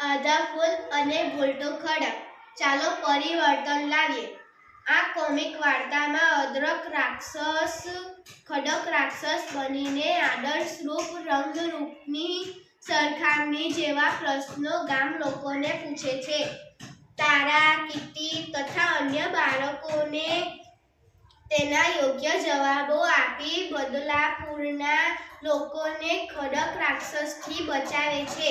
આધા ફૂલ અને ભોલટો ખડક. ચાલો પરિવર્તન લાવીએ. આ કોમિક વાર્તામાં અદરક રાક્ષસ ખડક રાક્ષસ બનીને આદર્શ રૂપ રંગરૂપની સરખામણી જેવા પ્રશ્નો ગામ લોકોને પૂછે છે. તારા, કીટી તથા અન્ય બાળકોને તેના યોગ્ય જવાબો આપી બદલાપુરના લોકોને ખડક રાક્ષસથી બચાવે છે.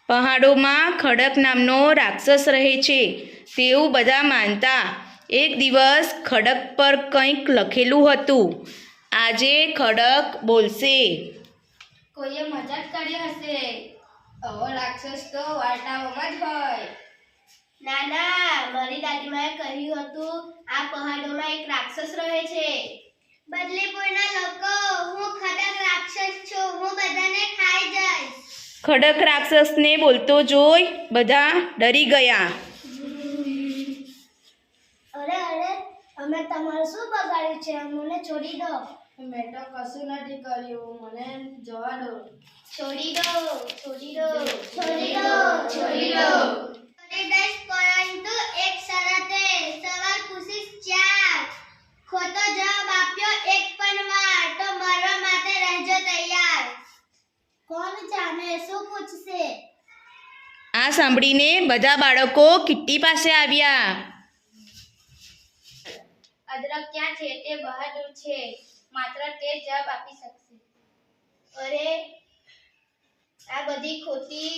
પહાડોમાં ખડક નામનો રાક્ષસ રહે છે તેવું બધા માનતા. એક દિવસ ખડક પર કંઈક લખેલું હતું. આજે ખડક બોલશે. કોઈએ મજાક કરી હશે. આવો રાક્ષસ તો વાર્તાઓમાં જ હોય. ના ના, મારી દાદીમાએ કહ્યું હતું આ પહાડોમાં એક રાક્ષસ રહે છે. બદલીપુરના લોકો, હું ખડક રાક્ષસ છું. હું બધાને ખાઈ જઈશ. ખડક રાક્ષસને બોલતો જોઈ બધા ડરી ગયા. અરે અરે, અમે તમારું શું બગાડ્યું છે? અમને છોડી દો. મેં તો કશું નથી કર્યું, મને જવા દો. છોડી દો, છોડી દો, છોડી દો, છોડી દો. છોડી દઈશ, પરંતુ એક શરતે. સવાલ પૂછીશ 4. ખોટો જવાબ આપ્યો એક પણ વાર તો મરવા માટે રહેજો તૈયાર. કોણ જાણે શું પૂછશે? આ સાંભળીને બધા બાળકો કીટી પાસે આવ્યા. અદરક ક્યાં છે? તે બહાદુર છે. માત્ર તે જવાબ આપી શકશે. અરે, આ બધી ખોટી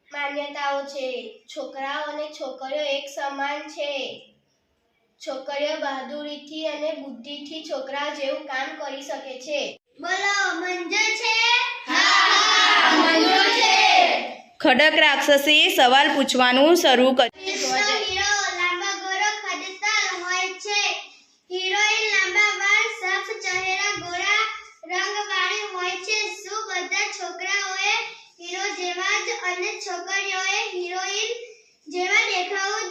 માન્યતાઓ છે. છોકરાઓ અને છોકરીઓ એક સમાન છે. છોકરીઓ બહાદુરીથી અને બુદ્ધિથી છોકરાઓ જેવું કામ કરી શકે છે. બોલો, મંજૂર છે? હા, મંજૂર છે. ખડક રાક્ષસે સવાલ પૂછવાનું શરૂ કર્યું. હીરો લાંબા ગોરો ખડતલ હોય છે. હિરોઈન લાંબા વાળ, સફ ચહેરા, ગોરા રંગવાળી હોય છે. શું બધા છોકરાઓએ હીરો જેવા જ અને છોકરીઓએ હિરોઈન જેવા દેખાવું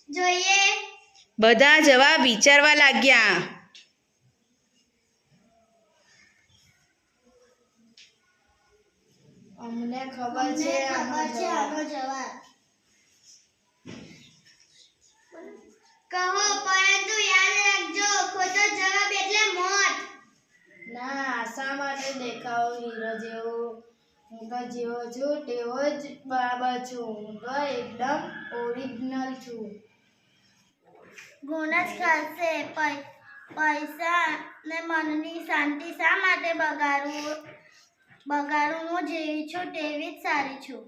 જોઈએ? બધા જવાબ વિચારવા લાગ્યા. અમને ખબર છે આનો જવાબ. કહો, પરંતુ યાદ રાખજો, ખોટો જવાબ એટલે મોત. ના, આશા માટે દેખાવ હીરો જેવો. હું તો જેવો છું તેવો જ બરાબર છું. હું તો એકદમ ઓરિજિનલ છું. ગુણ જ ખાશે. પૈસા ને મનની શાંતિ શા માટે બગાડવું? હું જેવી છું તેવી જ સારી છું.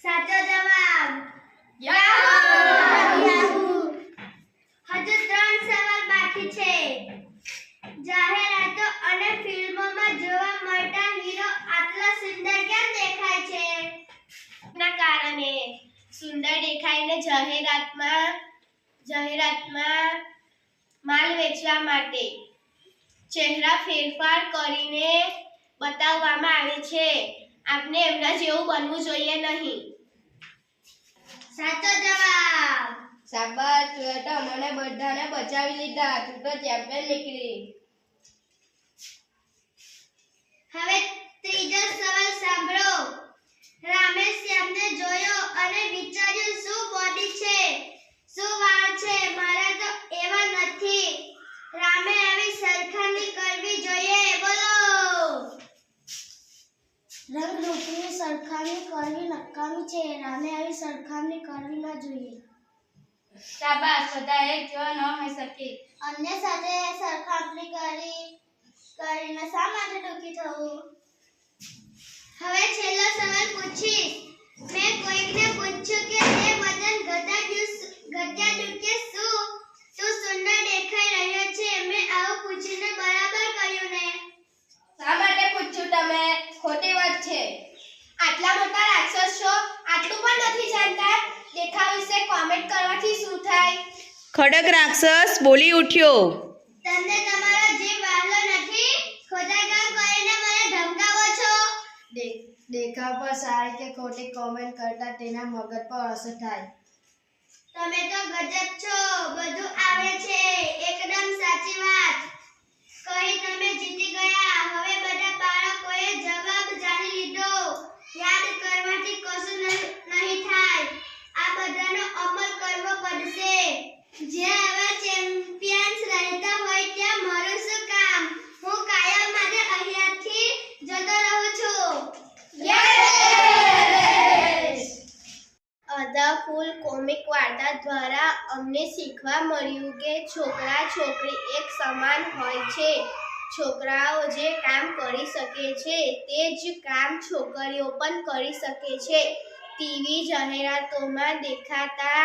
સાચો જવાબ. યાહૂ! હજુ 3 સવાલ બાકી છે. જાહેરાતો અને ફિલ્મોમાં જોવા મળતા હીરો આટલા સુંદર કેમ દેખાય છે? ના કારણે. સુંદર દેખાઈને જાહેરાતમાં માલ વેચવા માટે ચહેરા ફેરફાર કરીને બતાવવામાં આવે છે. આપણે એમના જેવું બનવું જોઈએ નહીં. સાચો જવાબ. શાબાશ, તું તો મને બધાને બચાવી લીધા. તું તો ચેમ્પિયન નીકળી. હવે ત્રીજો સવાલ સાંભળો. રામે શ્યામને જોયો અને વિચાર્યું શું બોડી છે, શું વાળ છે, મારા તો એવા નથી. રામે આવી સરખામણી કરવી જોઈએ. બોલો. રંગરૂપની સરખામણી કરવી નકામી છે. રામે આવી સરખામણી કરવી ન જોઈએ. શાબાશ, બધા એક જેવા ન હોઈ શકે. અન્ય સાથે સરખામણી કરીને શા માટે દુઃખી થવું? હવે છેલ્લો સવાલ પૂછીશ. મેં કોઈકને પૂછ્યું કે તે વજન ઘટ્યા કે શું તું સુંદર દેખાઈ રહ્યો છે? મેં આવું પૂછીને બરાબર કર્યું ને? શા માટે પૂછ્યું તમે? ખોટી વાત છે. આટલા મોટા રાક્ષસ છો, આટલું પણ નથી જાણતા? દેખાવ વિશે કોમેન્ટ કરવાથી શું થાય? ખડક રાક્ષસ બોલી ઉઠ્યો. તમને તમારો જીવ વહાલો નથી? ખોટા કામ કરીને મને ધમકાવો છો? દેખાવ પર સારી કે ખોટી કોમેન્ટ કરતા તેના મગજ પર અસર થાય. તમે તો ગજબ છો, બધું આવડે છે. એકદમ સાચી વાત કહી તમે જીતી ગયા. હવે બધા બાળકોએ જવાબ જાણી લીધો. કલરફુલ કોમિક વાર્તા દ્વારા અમને શીખવા મળ્યું કે છોકરા છોકરી એક સમાન હોય છે. છોકરાઓ જે કામ કરી શકે છે તે જ કામ છોકરીઓ પણ કરી શકે છે. ટીવી જાહેરાતોમાં દેખાતા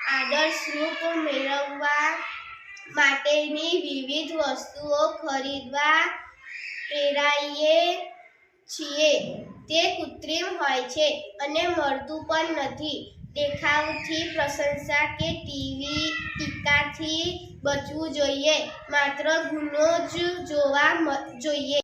આદર્શ રૂપ મેળવવા માટેની વિવિધ વસ્તુઓ ખરીદવા પ્રેરાઈએ છીએ. તે કૃત્રિમ હોય છે અને મળતું પણ નથી. દેખાવથી પ્રશંસા કે ટીકાથી બચવું જોઈએ. માત્ર ગુણો જ જોવા જોઈએ.